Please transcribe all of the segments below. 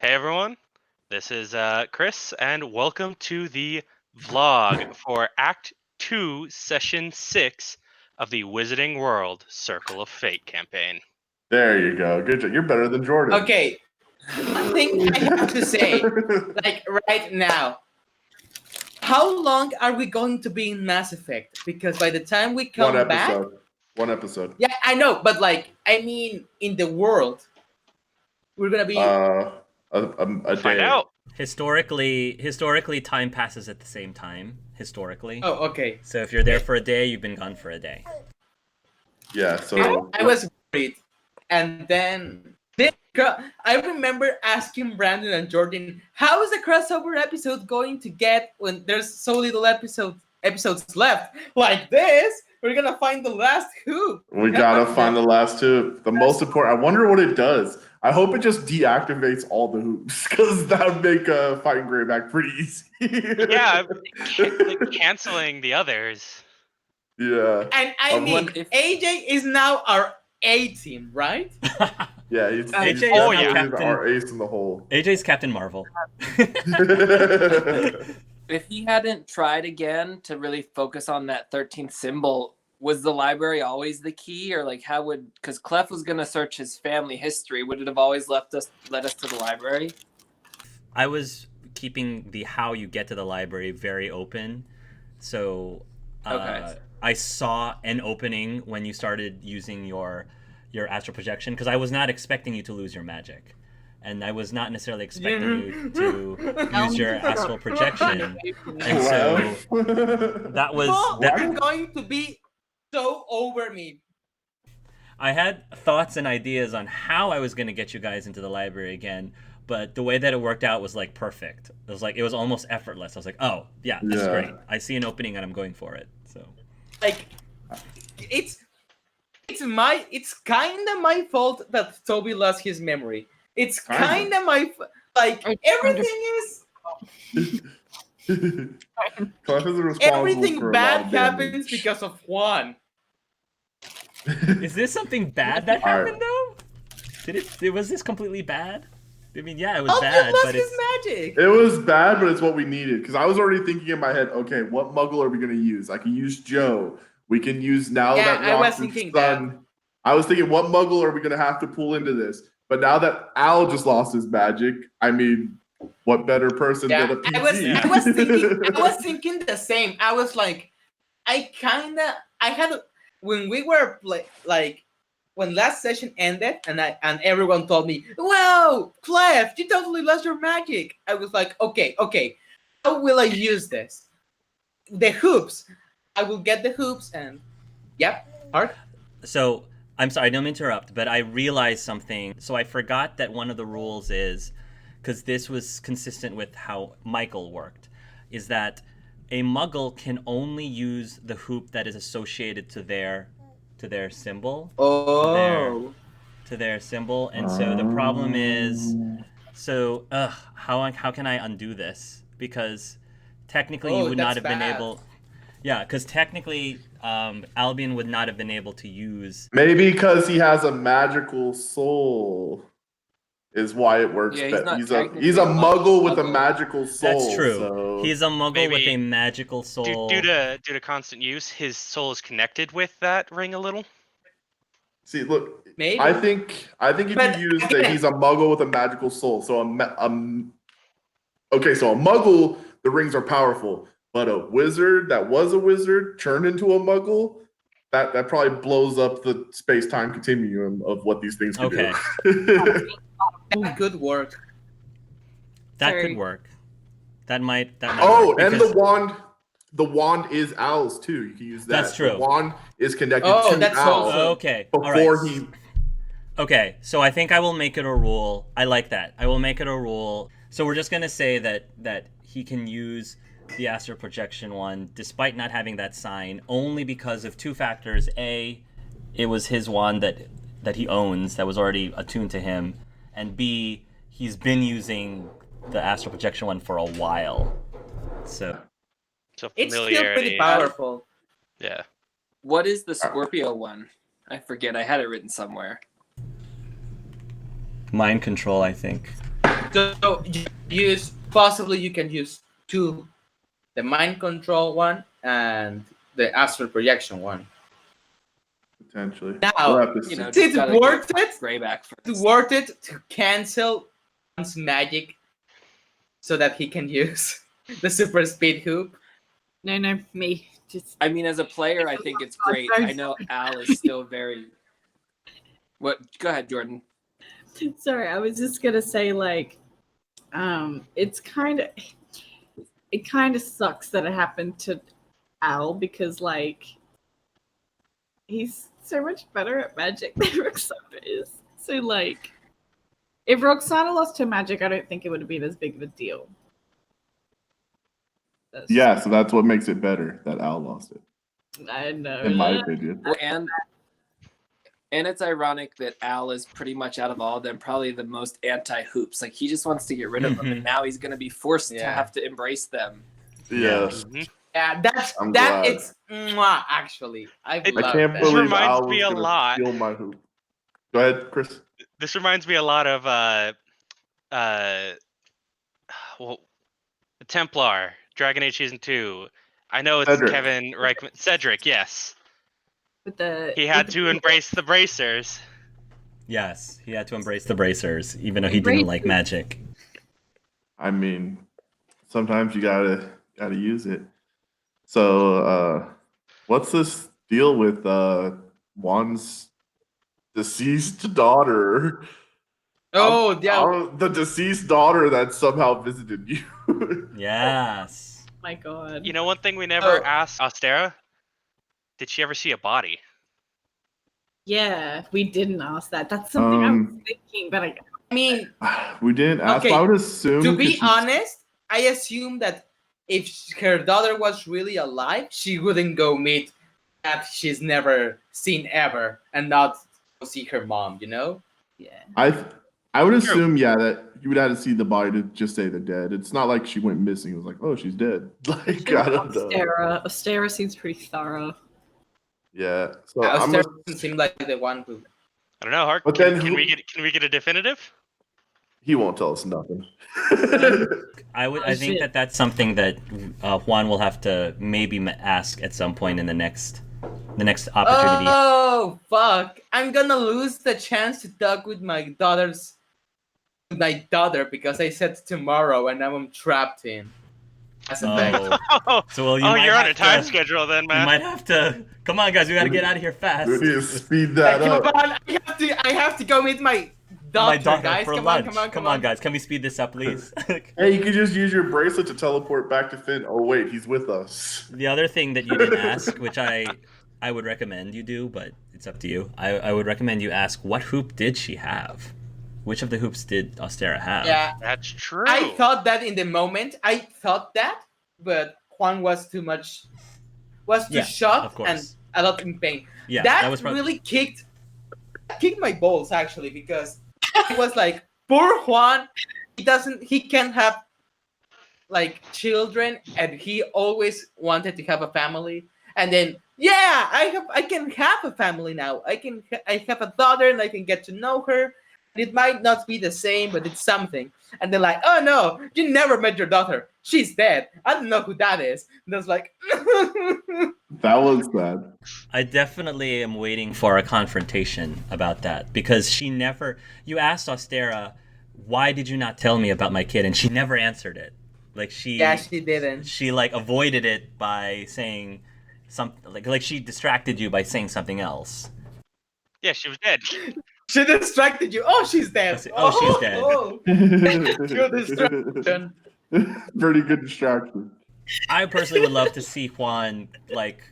Hey everyone, this is Chris, and welcome to the vlog for Act 2, Session 6 of the Wizarding World Circle of Fate campaign. There you go. Good job. You're better than Jordan. Okay, one thing I have to say, like right now, how long are we going to be in Mass Effect? Because by the time we come back, One episode. yeah, I know, but I mean, in the world, we're gonna be a Find day. out. Historically, time passes at the same time. Historically. Oh, okay. So if you're there for a day, you've been gone for a day. Yeah. So I was worried, and then I remember asking Brandon and Jordan, "How is the crossover episode going to get when there's so little episodes left? Like this, we're gonna find the last hoop. We gotta find the last hoop. The most important. I wonder what it does. I hope it just deactivates all the hoops, because that would make fighting Greyback pretty easy. Yeah, canceling the others. Yeah. And I mean, AJ is now our A team, right? Yeah, he's our ace in the hole. AJ's Captain Marvel. If he hadn't tried again to really focus on that 13th symbol, was the library always the key, or like how would, because Clef was going to search his family history, would it have always led us to the library? I was keeping the how you get to the library very open, so I saw an opening when you started using your astral projection, because I was not expecting you to lose your magic. And I was not necessarily expecting you to use your astral projection. And so that was... They're going to be so over me. I had thoughts and ideas on how I was going to get you guys into the library again, but the way that it worked out was like perfect. It was almost effortless. I was like, oh, yeah, this is great. I see an opening and I'm going for it. So like, it's kind of my fault that Toby lost his memory. It's kind of my everything is everything bad happens because of Juan. Is this something bad that happened though? Was this completely bad? I mean, yeah, it was bad, but it's magic. It was bad, but it's what we needed, because I was already thinking in my head, okay, what Muggle are we going to use? I can use Joe. We can use now that Rock's son. I was thinking, what Muggle are we going to have to pull into this? But now that Al just lost his magic, I mean, what better person than a PG? I was thinking the same. I was like, when we were when last session ended, and everyone told me, "Wow, Clef, you totally lost your magic." I was like, okay, how will I use this? The hoops. I will get the hoops, and Art. So I'm sorry, I don't mean to interrupt, but I realized something. So I forgot that one of the rules is, because this was consistent with how Michael worked, is that a Muggle can only use the hoop that is associated to their symbol. Oh. To their symbol, and so the problem is, how can I undo this? Because technically you would not have been able. Yeah, because technically, Albion would not have been able to use... Maybe because he has a magical soul is why it works better. He's a Muggle with a magical soul. That's true. So... He's a Muggle with a magical soul. Due to constant use, his soul is connected with that ring a little. See, look, maybe. I think if you use that he's a Muggle with a magical soul. So so a Muggle, the rings are powerful. But a wizard that was a wizard turned into a Muggle, that probably blows up the space-time continuum of what these things can do. Good work. That could work. That might work, and the wand is Al's too. You can use that. That's true. The wand is connected to Al. Okay. Before he... Okay, so I think I will make it a rule. I like that. I will make it a rule. So we're just going to say that he can use the astral projection one despite not having that sign, only because of two factors. A, it was his wand that he owns, that was already attuned to him, and B, he's been using the astral projection one for a while. So it's still pretty powerful. Yeah. What is the Scorpio one? I forget. I had it written somewhere. Mind control, I think. So you can use two, the mind control one and the astral projection one. Potentially. Now, We'll have to see. Just it's gotta worth get it. Gray back first. It's worth it to cancel one's magic so that he can use the super speed hoop. No, me. Just I mean, as a player, I think it's great. I know Al is still very. What? Go ahead, Jordan. sorry, I was just gonna say like, it kind of sucks that it happened to Al because like, he's so much better at magic than Roxana is. So like, if Roxana lost her magic, I don't think it would have been as big of a deal. Yeah, so that's what makes it better that Al lost it, I know. in my opinion. Well, and it's ironic that Al is pretty much out of all of them probably the most anti-hoops. Like he just wants to get rid of them, and now he's going to be forced to have to embrace them. Yeah. Yeah, I'm that glad. it's mwah, actually. I I love can't that. This believe reminds Al me was a gonna lot. steal my hoop. Go ahead, Chris. This reminds me a lot of well, Templar, Dragon Age Season 2. I know it's Cedric. Kevin Reichman. Cedric, yes. He with had the- to embrace the bracers. Yes, he had to embrace the bracers, even though he didn't like magic. I mean, sometimes you gotta use it. So, what's this deal with Juan's deceased daughter? Oh, yeah. The deceased daughter that somehow visited you. Yes. My God. You know, one thing we never asked Ostera, did she ever see a body? Yeah, we didn't ask that. That's something I was thinking, but I mean, we didn't ask. Okay, I would assume. to be honest, I assume that if her daughter was really alive, she wouldn't go meet that she's never seen ever and not go see her mom, you know? yeah. I would assume, that you would have to see the body to just say they're dead. It's not like she went missing. It was like, oh, she's dead. Like, I don't know. Ostera seems pretty thorough. Yeah. So Ostera doesn't seem like the one who. I don't know, Hart. But Can, then can we get a definitive? he won't tell us nothing. I think that's something that Juan will have to maybe ask at some point in the next opportunity. Oh, fuck. I'm gonna lose the chance to talk with my daughter because I said tomorrow and now I'm trapped in. That's a thing. So You're on a time schedule then, man. You might have to. Come on, guys, we gotta get out of here fast. We need to speed that up. Come on, I have to go meet my daughter, guys. For Come lunch. on, Come on, guys. Can we speed this up, please? Hey, you could just use your bracelet to teleport back to Finn. Oh wait, he's with us. The other thing that you didn't ask, which I would recommend you do, but it's up to you. I would recommend you ask, what hoop did she have? Which of the hoops did Ostera have? Yeah, that's true. I thought that in the moment. I thought that, but Juan was too shocked and a lot in pain. Yeah, that was really kicked my balls actually, because he was like, poor Juan, he can't have like children, and he always wanted to have a family, and then I can have a family now. I have a daughter and I can get to know her. It might not be the same, but it's something. And they're like, oh no, you never met your daughter. She's dead. I don't know who that is. And I was like, that was bad. I definitely am waiting for a confrontation about that, because you asked Ostera, why did you not tell me about my kid? And she never answered it. Like she didn't. She like avoided it by saying something, like she distracted you by saying something else. Yeah, she was dead. She distracted you. Oh, she's dead. She's dead. Oh. Good distraction. Pretty good distraction. I personally would love to see Juan like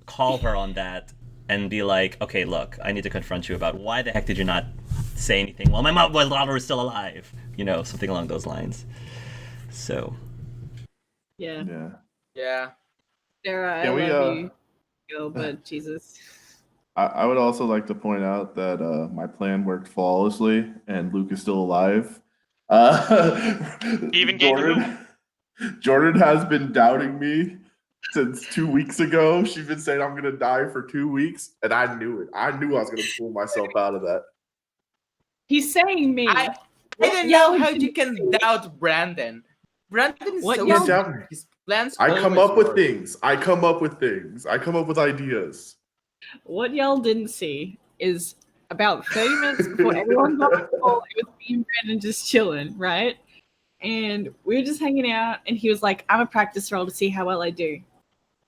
call her on that and be like, okay, look, I need to confront you about why the heck did you not say anything while my daughter is still alive? You know, something along those lines. So. Yeah. Sarah, I love you, but Jesus. I would also like to point out that my plan worked flawlessly, and Luke is still alive. Even Jordan has been doubting me since 2 weeks ago. She's been saying I'm gonna die for 2 weeks, and I knew it. I knew I was gonna pull myself out of that. He's saying me. don't know how you can doubt Brandon. Brandon is What so y'all- smart. His plans I come always up with work. things. I come up with things. I come up with ideas. What y'all didn't see is about 30 minutes before everyone got on the call, it was me and Brandon just chilling, right? And we were just hanging out, and he was like, I'm a practice roll to see how well I do.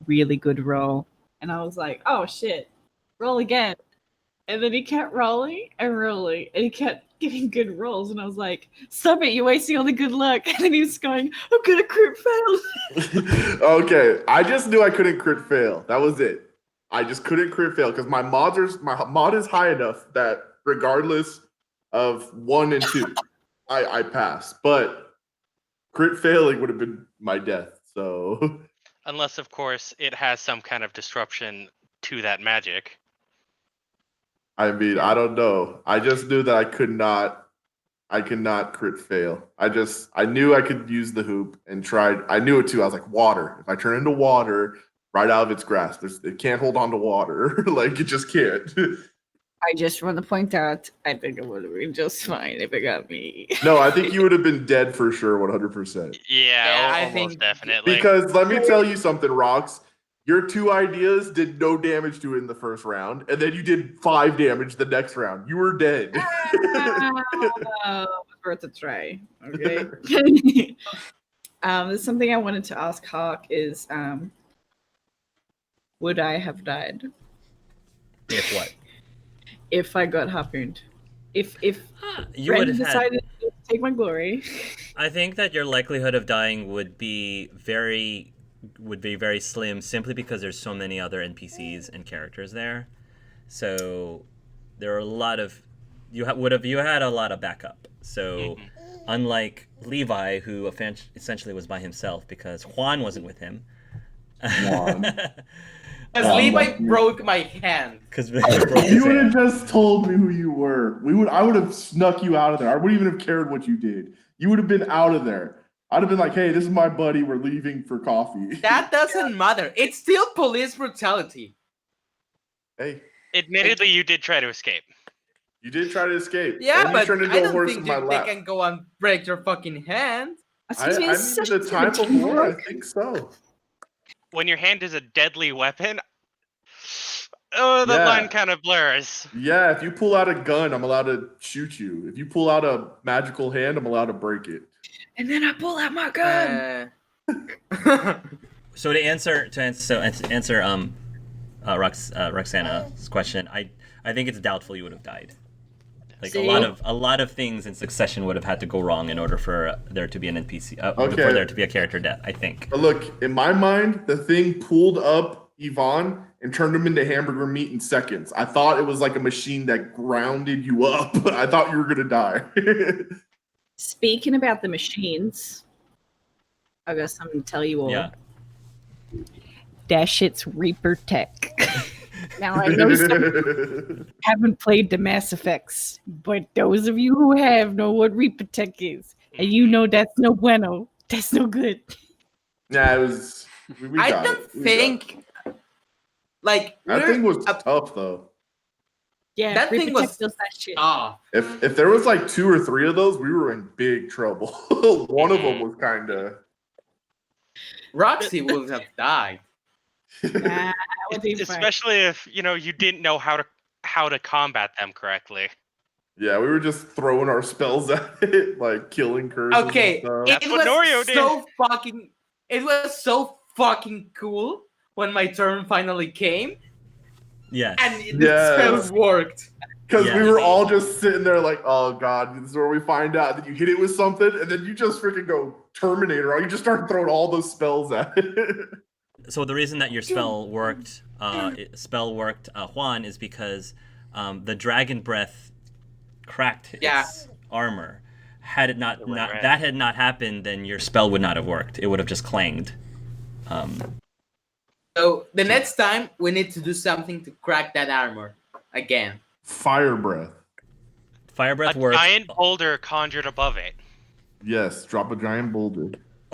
Really good roll. And I was like, oh shit, roll again. And then he kept rolling and rolling, and he kept getting good rolls. And I was like, stop it, you're wasting all the good luck. And then he was going, I'm gonna crit fail. Okay, I just knew I couldn't crit fail. That was it. I just couldn't crit fail because my mod is high enough that regardless of 1 and 2, I pass. But crit failing would have been my death. So Unless, of course, it has some kind of disruption to that magic. I mean, I don't know. I just knew that I could not crit fail. I knew I could use the hoop and tried. I knew it too. I was like, water. If I turn into water right out of its grasp, it can't hold on to water. Like, it just can't. I just want to point out, I think it would have been just fine if it got me. No, I think you would have been dead for sure, 100%. Yeah, I almost think- definitely. Because let me tell you something, Rox. Your 2 ideas did no damage to it in the first round, and then you did 5 damage the next round. You were dead. Worth a try. Okay. There's something I wanted to ask Hawk is, would I have died If what? if I got harpooned? If You would Brandon have had. decided to take my glory. I think that your likelihood of dying would be very slim, simply because there's so many other NPCs and characters there. So there are a lot of you had a lot of backup. So unlike Levi, who essentially was by himself because Juan wasn't with him. Juan. Because Levi broke my hand. Because You would have just told me who you were. I would have snuck you out of there. I wouldn't even have cared what you did. You would have been out of there. I'd have been like, hey, this is my buddy. We're leaving for coffee. That doesn't matter. It's still police brutality. Hey, Admittedly, you did try to escape. you did try to escape. Yeah, and you but turned into I a don't horse think in my they lap. can go and break your fucking hand. Excuse me, I this is mean, such the a time before, I teamwork. think so. When your hand is a deadly weapon, the Yeah. line kind of blurs. Yeah, if you pull out a gun, I'm allowed to shoot you. If you pull out a magical hand, I'm allowed to break it. And then I pull out my gun. So to answer Roxana's question, I think it's doubtful you would have died. Like See? a lot of things in succession would have had to go wrong in order for there to be an NPC, for Okay. there to be a character death. I think. But look, in my mind, the thing pulled up Yvonne and turned him into hamburger meat in seconds. I thought it was like a machine that grounded you up. I thought you were gonna die. Speaking about the machines, I got something to tell you all. Yeah. That shit's Reaper tech. Now I know some haven't played the Mass Effects, but those of you who have know what Reaper tech is, and you know that's no bueno. That's no good. Yeah, it was. We I got don't it. We got think, like, it. That we're thing was up- tough though. Yeah, That Reaper thing tech was does that shit. off. If there was like 2 or 3 of those, we were in big trouble. One of them was kind of. Roxy would have died. Nah, would be fine. Especially if you didn't know how to combat them correctly. Yeah, we were just throwing our spells at it, like killing curses. Okay, and it stuff. what Norio was did. it was so fucking cool when my turn finally came Yes. and the Yes. spells worked. Because we Yes. were all just sitting there like, oh god, this is where we find out that you hit it with something, and then you just freaking go Terminator, or you just start throwing all those spells at it. So the reason that your spell worked, Juan, is because the dragon breath cracked his Yeah. armor. Had it not Right. that had not happened, then your spell would not have worked. It would have just clanged. So the next time we need to do something to crack that armor again. Fire breath. Fire breath A works. giant boulder conjured above it. Yes, drop a giant boulder.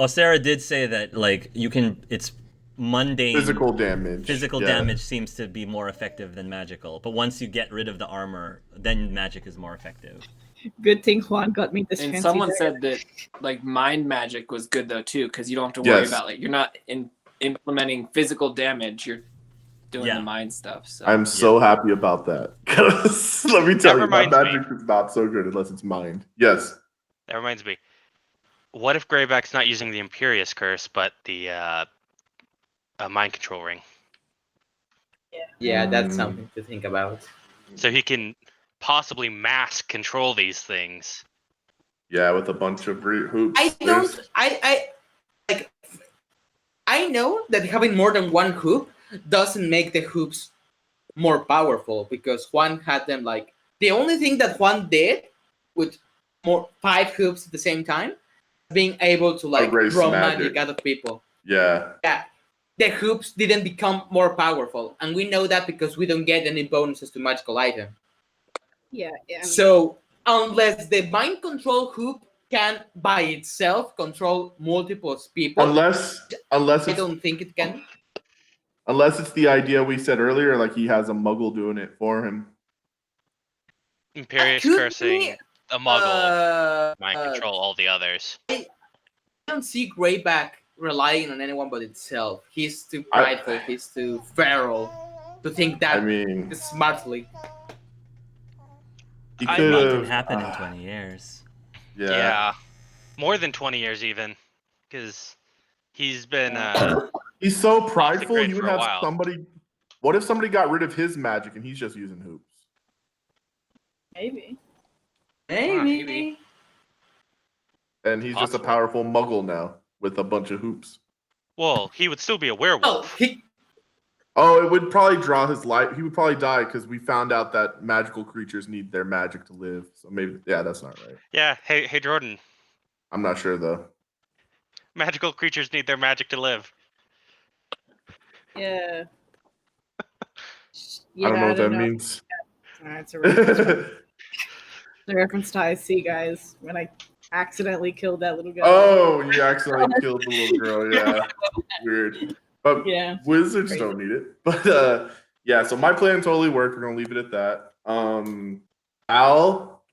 Sarah did say that like you can. It's mundane. Physical damage. Physical Yeah. damage seems to be more effective than magical, but once you get rid of the armor, then magic is more effective. Good thing Juan got me this And fancy someone dagger. said that like mind magic was good though too, because you don't have to worry Yes. about like you're not implementing physical damage. You're doing Yeah. the mind stuff. So I'm so happy about that. 'Cause let me tell you, my reminds me. magic is not so good unless it's mind. Yes. That reminds me. What if Greyback's not using the Imperious Curse, but the mind control ring? Yeah, that's something to think about. So he can possibly mass control these things. Yeah, with a bunch of hoops. I don't. I know that having more than one hoop doesn't make the hoops more powerful because Juan had them like the only thing that Juan did with 5 hoops at the same time, being able to like Erase draw magic. magic out of people. Yeah. Yeah, the hoops didn't become more powerful, and we know that because we don't get any bonuses to magical item. Yeah. So unless the mind control hoop can by itself control multiple people, Unless I it's don't think it can. unless it's the idea we said earlier, like he has a muggle doing it for him. Imperious That could cursing be, a muggle, Uh, mind control all the others. I don't see Greyback relying on anyone but itself. He's too prideful. He's too feral to think that I mean, smartly. he I could mean- What can have. happen in 20 years? Yeah. More than 20 years even, because he's been He's so off the prideful. grid He would for a have while. somebody. What if somebody got rid of his magic and he's just using hoops? Maybe. Maybe. And he's just a Possible. powerful muggle now with a bunch of hoops. Well, he would still be a Oh, werewolf. Oh, it would probably draw his life. He would probably die because we found out that magical creatures need their magic to live. So maybe, yeah, that's not right. Yeah. Hey, Jordan. I'm not sure though. Magical creatures need their magic to live. Yeah. I don't know what that know. means. It's a reference. The reference to IC, guys. When I accidentally killed that little guy. Oh, you accidentally killed the little girl. Yeah, weird. But Yeah. wizards Crazy. don't need it. But yeah. So my plan totally worked. We're gonna leave it at that. Al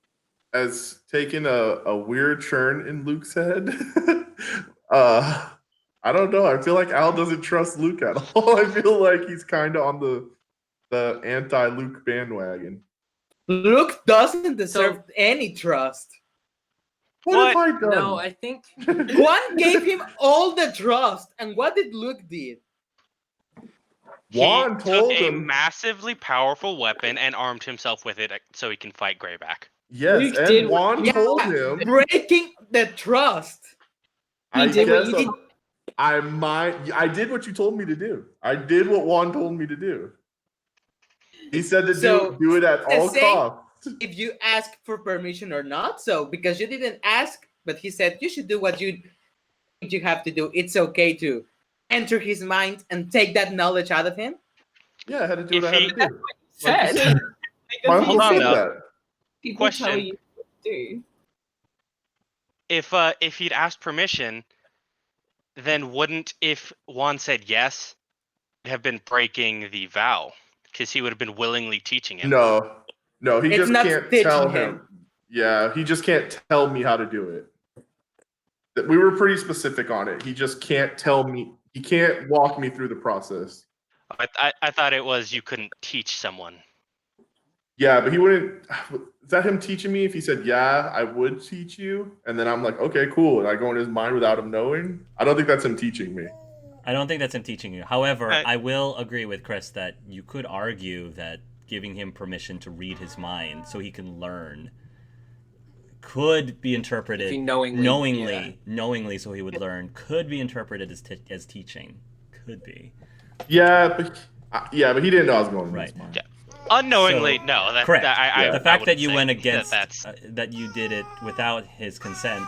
has taken a weird turn in Luke's head. I don't know. I feel like Al doesn't trust Luke at all. I feel like he's kind of on the anti-Luke bandwagon. Luke doesn't deserve any trust. What have I done? no, I think Juan gave him all the trust, and what did Luke did? Juan He told took a him. massively powerful weapon and armed himself with it so he can fight Greyback. Yes, Luke and did Juan Yeah, told him. breaking the trust. I did what guess you did. I did what you told me to do. I did what Juan told me to do. He said to So, do it at the all same- costs. If you ask for permission or not, so because you didn't ask, but he said you should do what you have to do. It's okay to enter his mind and take that knowledge out of him. Yeah, I had to do If what I had he- to do. Said. Like you said. My Because whole on, said though. that. people tell Question. you what to do. If he'd asked permission, then wouldn't, if Juan said yes, have been breaking the vow? Because he would have been willingly teaching him. No, he It's just not can't teaching tell him. him. Yeah, he just can't tell me how to do it. We were pretty specific on it. He just can't tell me. He can't walk me through the process. I thought it was you couldn't teach someone. Yeah, but he wouldn't. Is that him teaching me? If he said, "Yeah, I would teach you," and then I'm like, "Okay, cool," and I go in his mind without him knowing. I don't think that's him teaching me. I don't think that's him teaching you. However, I- I will agree with Chris that you could argue that giving him permission to read his mind so he can learn could be interpreted If he knowingly- knowingly so he would learn, could be interpreted as teaching. Could be. Yeah, but he didn't know I was going in Right. his mind. Yeah. Unknowingly, So- no. Correct. I The fact that wouldn't you say went against that's that you did it without his consent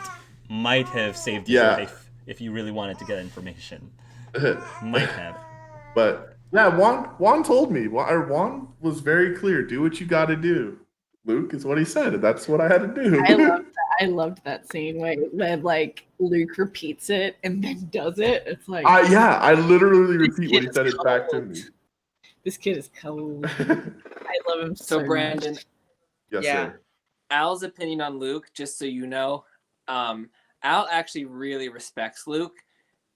might have saved his Yeah. life if you really wanted to get information. Might have. But yeah, Juan told me. Juan was very clear. Do what you got to do. Luke is what he said, and that's what I had to do. I loved that scene where like Luke repeats it and then does it. It's like I literally This repeat when he kid said is it back to cold. me. This kid is cold. I love him so so. Brandon, much. Yes, Yeah. sir. Al's opinion on Luke, just so you know, Al actually really respects Luke,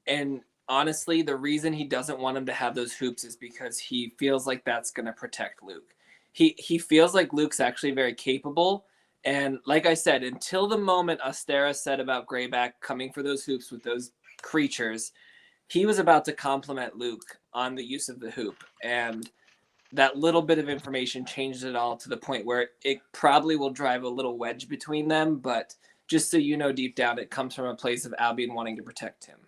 and honestly, the reason he doesn't want him to have those hoops is because he feels like that's going to protect Luke. He feels like Luke's actually very capable, and like I said, until the moment Astera said about Greyback coming for those hoops with those creatures, he was about to compliment Luke on the use of the hoop, and that little bit of information changed it all to the point where it probably will drive a little wedge between them. But just so you know, deep down, it comes from a place of Albion wanting to protect him.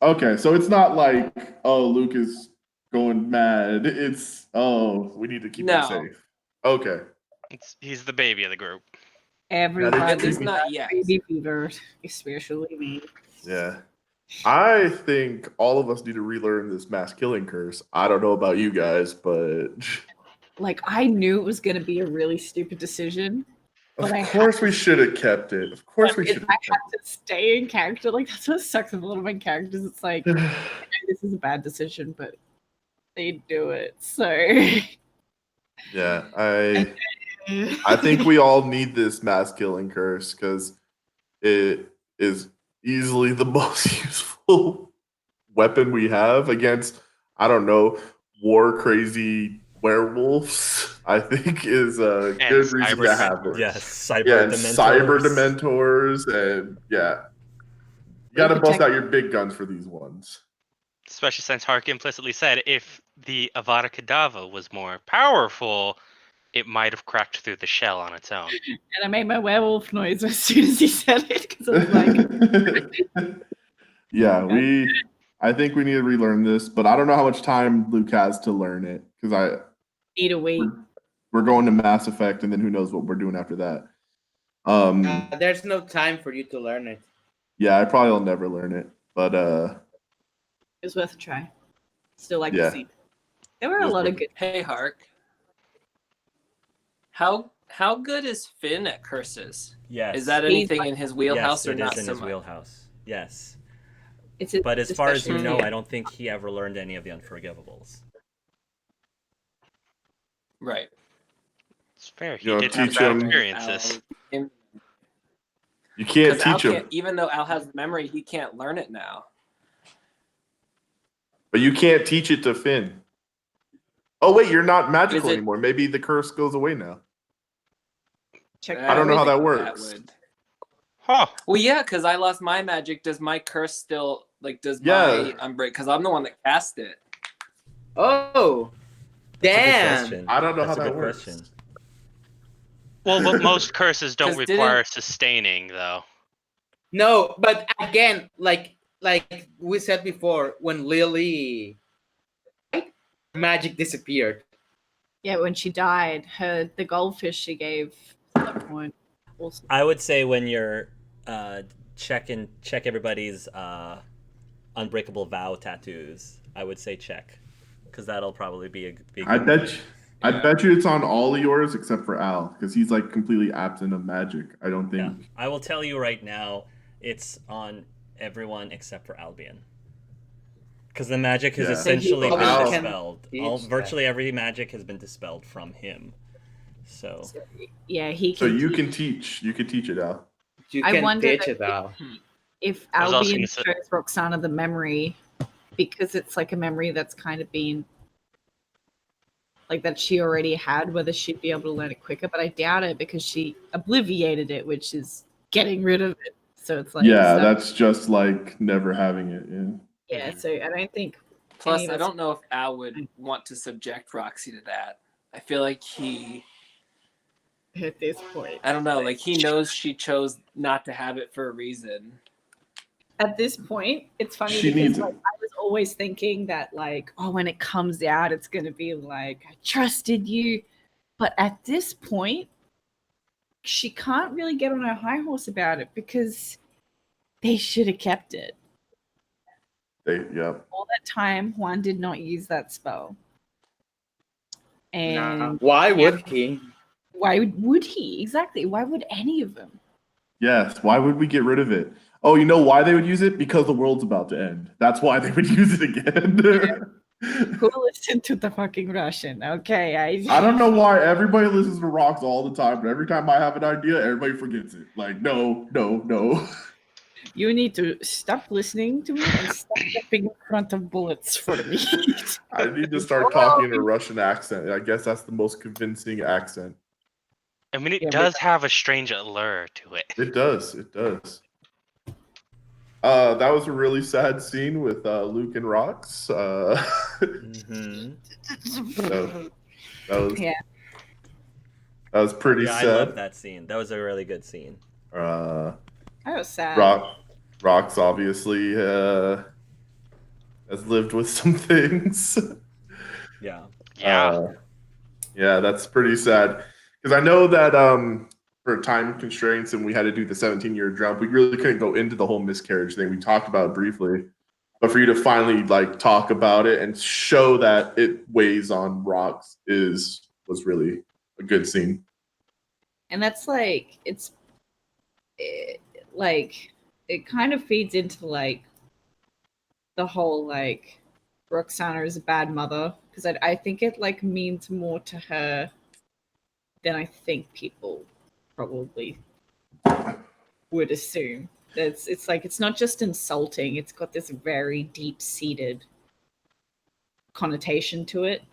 Okay, so it's not like, oh, Luke is going mad. It's, oh, we need to keep him safe. Okay. He's the baby of the group. Everybody's not yet. baby fever, especially me. Yeah. I think all of us need to relearn this mass killing curse. I don't know about you guys, but like I knew it was going to be a really stupid decision. Of course we should have kept it. Of course we should have kept it. I had to stay in character. Like that's what sucks with a lot of my characters. It's like this is a bad decision, but they do it. So yeah, I think we all need this mass killing curse because it is easily the most useful weapon we have against, I don't know, war crazy werewolves. I think is a good reason to have it. Yes, cyber dementors, and you got to bust out your big guns for these ones. Especially since Hark implicitly said if the Avada Kedavra was more powerful, it might have cracked through the shell on its own. And I made my werewolf noise as soon as he said it because I was like, I think we need to relearn this, but I don't know how much time Luke has to learn it because I need a week. We're going to Mass Effect, and then who knows what we're doing after that. There's no time for you to learn it. Yeah, I probably will never learn it, but it was worth a try. Still like to see. There were a lot of good. Hey, Hark. How good is Finn at curses? Yes. Is that anything in his wheelhouse or not so much? Yes, it is in his wheelhouse. Yes. But as far as you know, I don't think he ever learned any of the Unforgivables. Right. It's fair. He did have bad experiences. You can't teach him. Even though Al has memory, he can't learn it now. But you can't teach it to Finn. Oh, wait, you're not magical anymore. Maybe the curse goes away now. I don't know how that works. Huh. Well, yeah, because I lost my magic. Does my curse still, does my unbreak? Because I'm the one that cast it. Oh, damn. I don't know how that works. Question. Well, but most curses don't require sustaining, though. No, but again, like we said before, when Lily magic disappeared. Yeah, when she died, the goldfish she gave that point. Also. I would say when you're check everybody's unbreakable vow tattoos, I would say check, because that'll probably be a big. I bet you it's on all of yours except for Al, because he's like completely absent of magic. I don't think. Yeah. I will tell you right now, it's on everyone except for Albion. Because the magic has essentially been dispelled. Virtually every magic has been dispelled from him. So yeah, he can. So you can teach. You can teach it, Al. I wonder if Albion shows Roxana the memory, because it's like a memory that's kind of been like that she already had, whether she'd be able to learn it quicker. But I doubt it because she obliviated it, which is getting rid of it. So it's like that's just like never having it. Yeah. So I don't think. Plus, I don't know if Al would want to subject Roxy to that. I feel like he. At this point, I don't know. Like he knows she chose not to have it for a reason. At this point, it's funny because I was always thinking that when it comes out, it's gonna be like I trusted you, but at this point, she can't really get on her high horse about it because they should have kept it. All that time, Juan did not use that spell, and why would he? Why would he? Exactly. Why would any of them? Yes. Why would we get rid of it? Oh, you know why they would use it? Because the world's about to end. That's why they would use it again. Who listened to the fucking Russian? Okay, I don't know why everybody listens to rocks all the time, but every time I have an idea, everybody forgets it. Like, no. You need to stop listening to me and stop stepping in front of bullets for me. I need to start talking in a Russian accent. I guess that's the most convincing accent. I mean, it Yeah, does have a strange allure to it. It does. That was a really sad scene with Luke and Rox. Yeah. That was pretty Yeah, sad. I love that scene. That was a really good scene. That was sad. Rox obviously has lived with some things. Yeah. Yeah, that's pretty sad. Because I know that for time constraints and we had to do the 17-year jump, we really couldn't go into the whole miscarriage thing. We talked about it briefly. But for you to finally like talk about it and show that it weighs on Rox was really a good scene. And that's like it kind of feeds into like the whole like Roxana is a bad mother, because I think it like means more to her than I think people probably would assume. It's like it's not just insulting, it's got this very deep-seated connotation to it.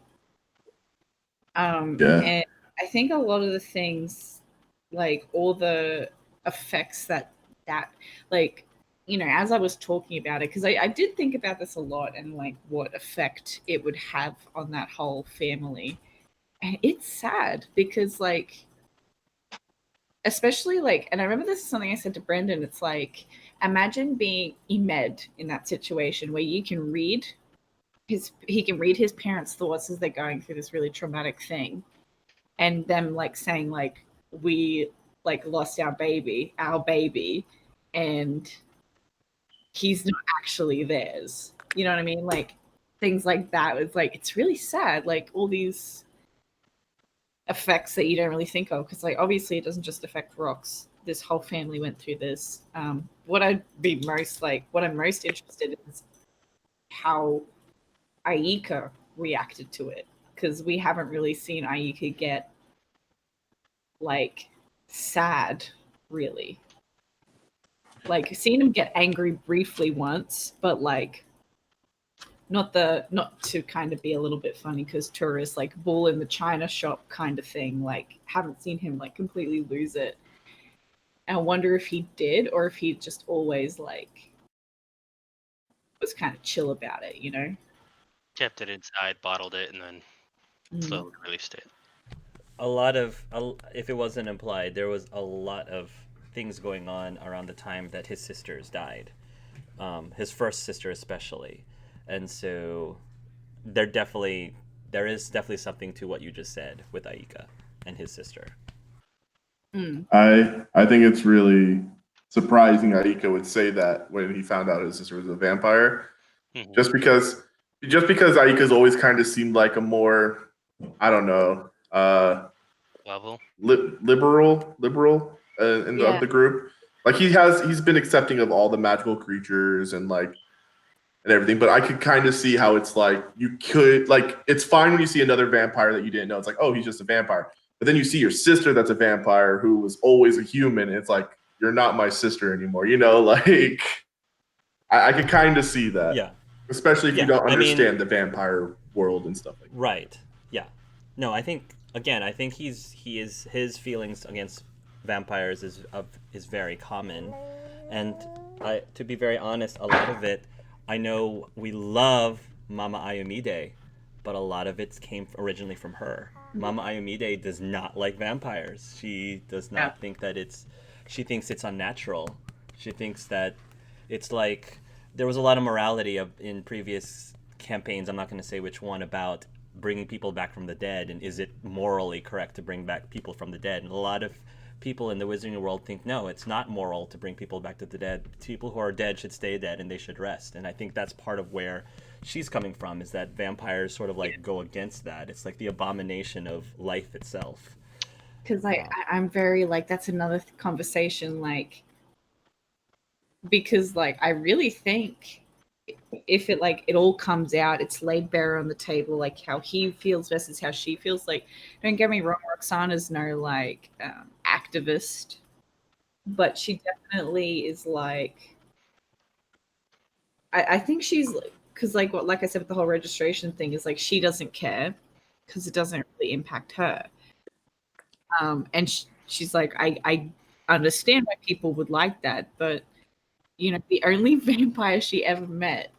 And I think a lot of the things, like all the effects that like, you know, as I was talking about it, because I did think about this a lot and like what effect it would have on that whole family. And it's sad because like, especially like, and I remember this is something I said to Brendan, it's like, imagine being Imed in that situation where he can read his parents' thoughts as they're going through this really traumatic thing, and them like saying like, we like lost our baby, and he's not actually theirs. You know what I mean? Like things like that. It's like, it's really sad. Like all these effects that you don't really think of, because like obviously it doesn't just affect Rox. This whole family went through this. What I'm most interested in is how Aika reacted to it, because we haven't really seen Aika get like sad, really. Like seen him get angry briefly once, but like not to kind of be a little bit funny because tourists, like bull in the china shop kind of thing. Like haven't seen him like completely lose it. And I wonder if he did, or if he just always like was kind of chill about it, you know? Kept it inside, bottled it, and then slowly released it. If it wasn't implied, there was a lot of things going on around the time that his sisters died. His first sister especially. And so there is definitely something to what you just said with Aika and his sister. I think it's really surprising Aika would say that when he found out his sister was a vampire. Mm-hmm. Just because Aika's always kind of seemed like a more, I don't know, level liberal of the group. Like he's been accepting of all the magical creatures and everything, but I could kind of see how it's like you could like, it's fine when you see another vampire that you didn't know. It's like, oh, he's just a vampire. But then you see your sister that's a vampire who was always a human. And it's like, you're not my sister anymore. You know, like I could kind of see that. Yeah. Especially if you don't understand the vampire world and stuff like that. Right. Yeah. No, I think his feelings against vampires is very common. And to be very honest, a lot of it, I know we love Mama Ayomide, but a lot of it came originally from her. Mama Ayomide does not like vampires. She does not think that she thinks it's unnatural. She thinks that it's like, there was a lot of morality in previous campaigns, I'm not going to say which one, about bringing people back from the dead, and is it morally correct to bring back people from the dead? And a lot of people in the wizarding world think, no, it's not moral to bring people back to the dead. People who are dead should stay dead and they should rest. And I think that's part of where she's coming from, is that vampires sort of like go against that. It's like the abomination of life itself. Because I'm very like, that's another conversation, like, because like I really think if it like it all comes out, it's laid bare on the table, like how he feels versus how she feels. Like, don't get me wrong, Roxana's no like activist, but she definitely is like. I think she's because like what, like I said with the whole registration thing, is like she doesn't care because it doesn't really impact her. And she's like, I understand why people would like that, but you know, the only vampire she ever met,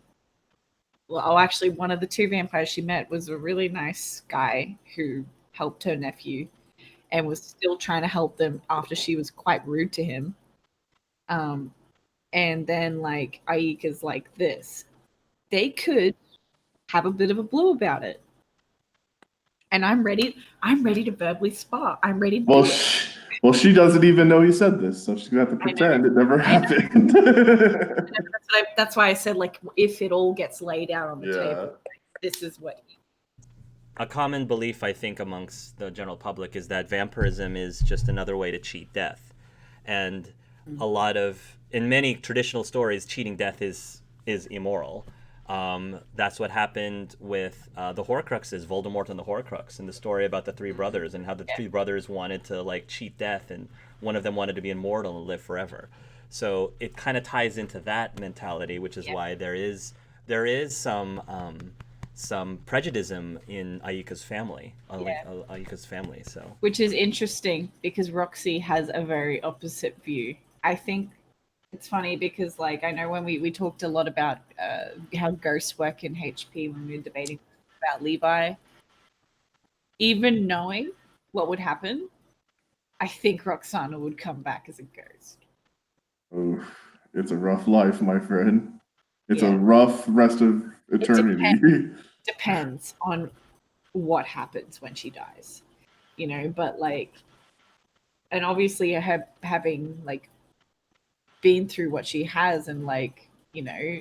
well, actually, one of the two vampires she met was a really nice guy who helped her nephew and was still trying to help them after she was quite rude to him. And then like Aika's like this. They could have a bit of a blow about it. And I'm ready to verbally spar. I'm ready to do it. Well, she doesn't even know he said this, so she's gonna have to pretend it never happened. That's why I said, like, if it all gets laid out on the table, this is what. A common belief, I think, amongst the general public is that vampirism is just another way to cheat death, and a lot of, in many traditional stories, cheating death is immoral. That's what happened with the Horcruxes, Voldemort and the Horcrux, and the story about the three brothers and how the three brothers wanted to like cheat death, and one of them wanted to be immortal and live forever. So it kind of ties into that mentality, which is why there is some prejudice in Aika's family, Aika's family. So, which is interesting because Roxy has a very opposite view. I think it's funny because, like, I know when we talked a lot about how ghosts work in HP when we were debating about Levi, even knowing what would happen, I think Roxana would come back as a ghost. Oof, it's a rough life, my friend. It's a rough rest of eternity. Depends on what happens when she dies, you know, but like, and obviously her having like been through what she has, and like, you know,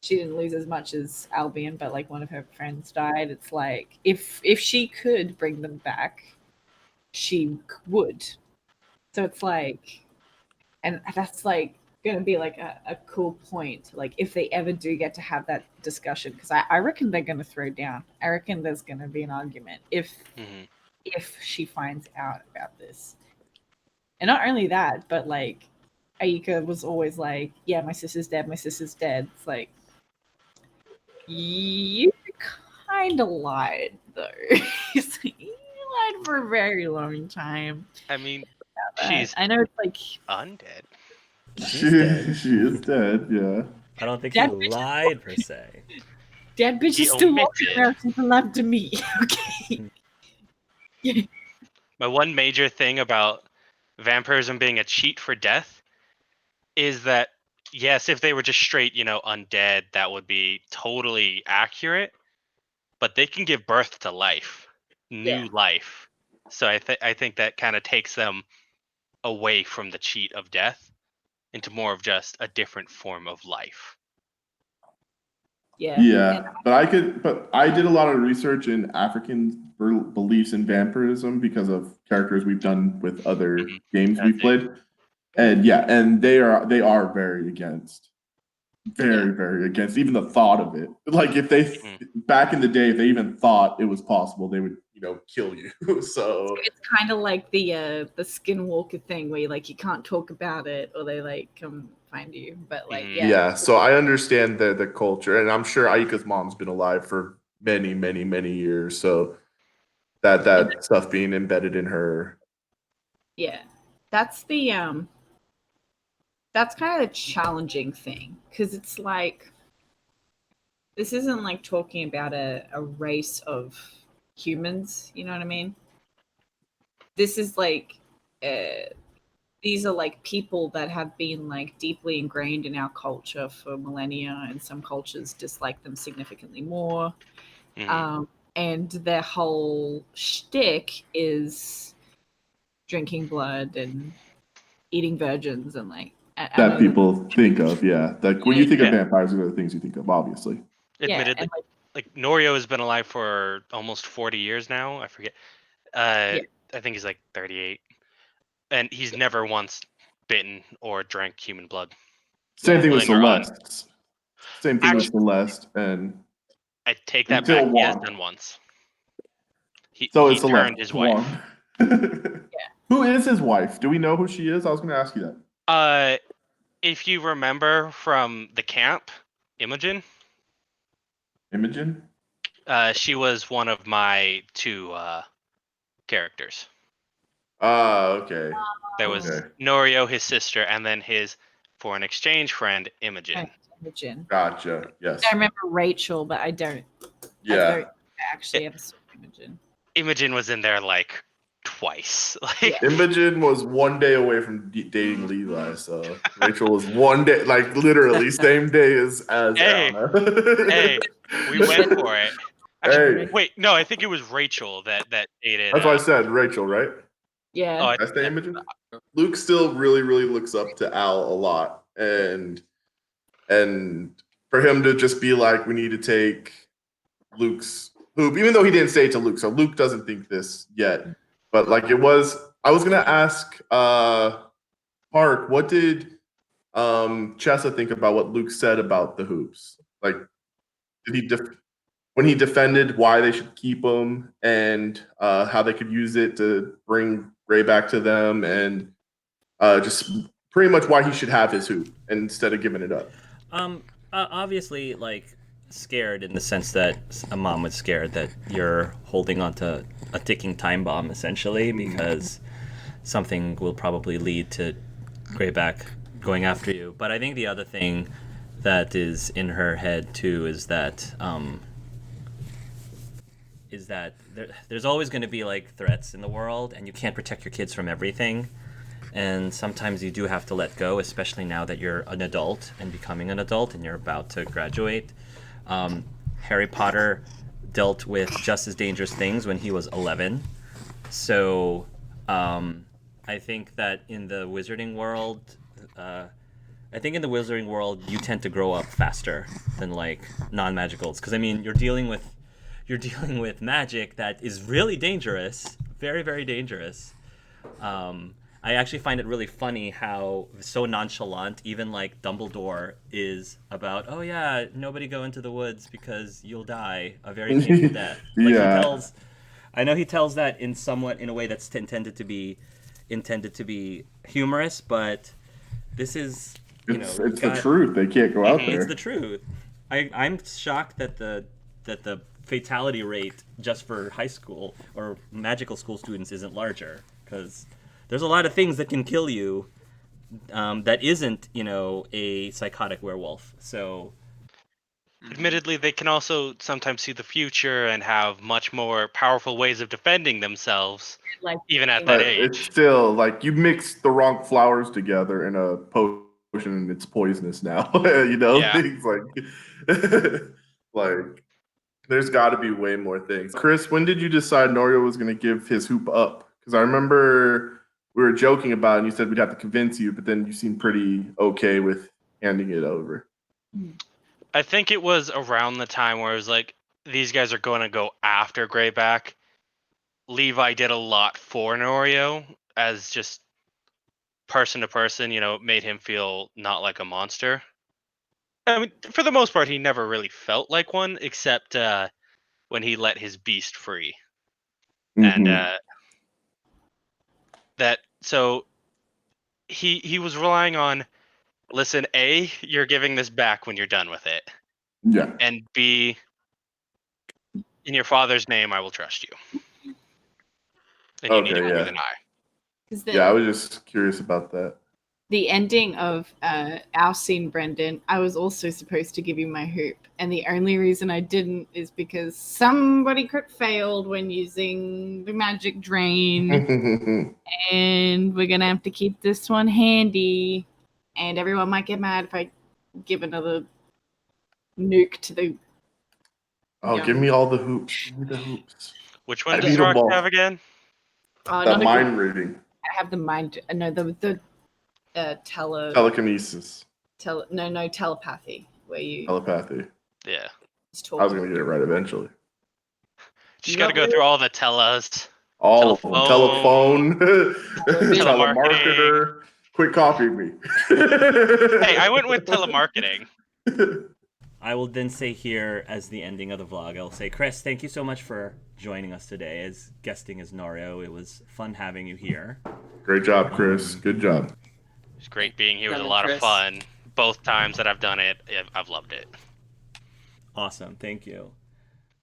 she didn't lose as much as Albion, but like one of her friends died. It's like if she could bring them back, she would. So it's like, and that's like gonna be like a cool point, like if they ever do get to have that discussion, because I reckon they're gonna throw down. I reckon there's gonna be an argument if she finds out about this. And not only that, but like Aika was always like, yeah, my sister's dead, it's like, you kind of lied though. You lied for a very long time. I mean, I know it's like undead. She's dead. She is dead, yeah. I don't think he lied per se. Dead bitch is still walking around super alive to me. Okay. My one major thing about vampirism being a cheat for death is that, yes, if they were just straight, you know, undead, that would be totally accurate. But they can give birth to life, new life. So I think that kind of takes them away from the cheat of death into more of just a different form of life. Yeah, but I did a lot of research in African beliefs in vampirism because of characters we've done with other games we've played. And and they are very against. Very against even the thought of it. Like if they back in the day, if they even thought it was possible, they would, you know, kill you. So it's kind of like the skinwalker thing where you can't talk about it or they like come find you. But like so I understand the culture, and I'm sure Aika's mom's been alive for many years, so that stuff being embedded in her. Yeah, that's the that's kind of a challenging thing because it's like this isn't like talking about a race of humans, you know what I mean? This is like these are like people that have been like deeply ingrained in our culture for millennia, and some cultures dislike them significantly more. And their whole shtick is drinking blood and eating virgins and like that people think of, like when you think of vampires, those are the things you think of, obviously. Admittedly, like Norio has been alive for almost 40 years now. I forget. I think he's like 38, and he's never once bitten or drank human blood. Same thing with Celeste. Same thing with Celeste, and I take that until back. He has Wong. done once. So he it's Celeste. turned his wife. Who is his wife? Do we know who she is? I was going to ask you that. If you remember from the camp, Imogen. Imogen? She was one of my two characters. Okay. There was Norio, his sister, and then his foreign exchange friend, Imogen. Imogen. Gotcha. Yes. I remember Rachel, but I don't. Yeah. I actually ever saw Imogen. Imogen was in there like twice. Like Imogen was one day away from dating Levi, so Rachel was one day, like literally same day as Hey, Anna. hey, we went for it. Actually, Hey. wait, no, I think it was Rachel that dated. That's why I said Rachel, right? Yeah. Oh, Did I say Imogen? Luke still really, really looks up to Al a lot, and for him to just be like, we need to take Luke's hoop, even though he didn't say it to Luke, so Luke doesn't think this yet. But like it was, I was gonna ask Park, what did Chessa think about what Luke said about the hoops? Like, did he when he defended why they should keep them and how they could use it to bring Ray back to them, and just pretty much why he should have his hoop instead of giving it up? Obviously, like scared in the sense that a mom was scared that you're holding onto a ticking time bomb essentially because something will probably lead to Greyback going after you. But I think the other thing that is in her head too is that there's always going to be like threats in the world, and you can't protect your kids from everything. And sometimes you do have to let go, especially now that you're an adult and becoming an adult and you're about to graduate. Harry Potter dealt with just as dangerous things when he was 11. So I think that in the wizarding world, you tend to grow up faster than like non-magicals. Because I mean, you're dealing with magic that is really dangerous, very, very dangerous. I actually find it really funny how so nonchalant even like Dumbledore is about, oh yeah, nobody go into the woods because you'll die a very painful death. Like I know he tells that in a way that's intended to be humorous, but this is it's the truth. They can't go out there. It's the truth. I'm shocked that the fatality rate just for high school or magical school students isn't larger, because there's a lot of things that can kill you that isn't, a psychotic werewolf. So, admittedly, they can also sometimes see the future and have much more powerful ways of defending themselves, Like, even at that age. It's still like you mix the wrong flowers together in a potion and it's poisonous now. Yeah. Things like there's got to be way more things. Chris, when did you decide Norio was going to give his hoop up? Because I remember we were joking about it and you said we'd have to convince you, but then you seemed pretty okay with handing it over. I think it was around the time where it was like, these guys are going to go after Greyback. Levi did a lot for Norio as just person to person, made him feel not like a monster. I mean, for the most part, he never really felt like one, except when he let his beast free. Mm-hmm. And so he was relying on, listen, A, you're giving this back when you're done with it. Yeah. And B, in your father's name, I will trust you. And you need it more than I. I was just curious about that. The ending of our scene, Brendan, I was also supposed to give you my hoop. And the only reason I didn't is because somebody crit failed when using the magic drain. And we're going to have to keep this one handy. And everyone might get mad if I give another nuke to the... Give me all the hoops. Give me the hoops. Which one does Rock have again? The mind reading. I have the mind... No, the telekinesis. No, telepathy. Where you... Telepathy. Yeah. I was going to get it right eventually. Just got to go through all the tellas. All of them. Telephone. Telemarketer. Quit copying me. Hey, I went with telemarketing. I will then say here as the ending of the vlog, I'll say, Chris, thank you so much for joining us today as guesting as Norio. It was fun having you here. Great job, Chris. Good job. It's great being here. It was a Kevin, lot of Chris. fun. Both times that I've done it, I've loved it. Awesome. Thank you.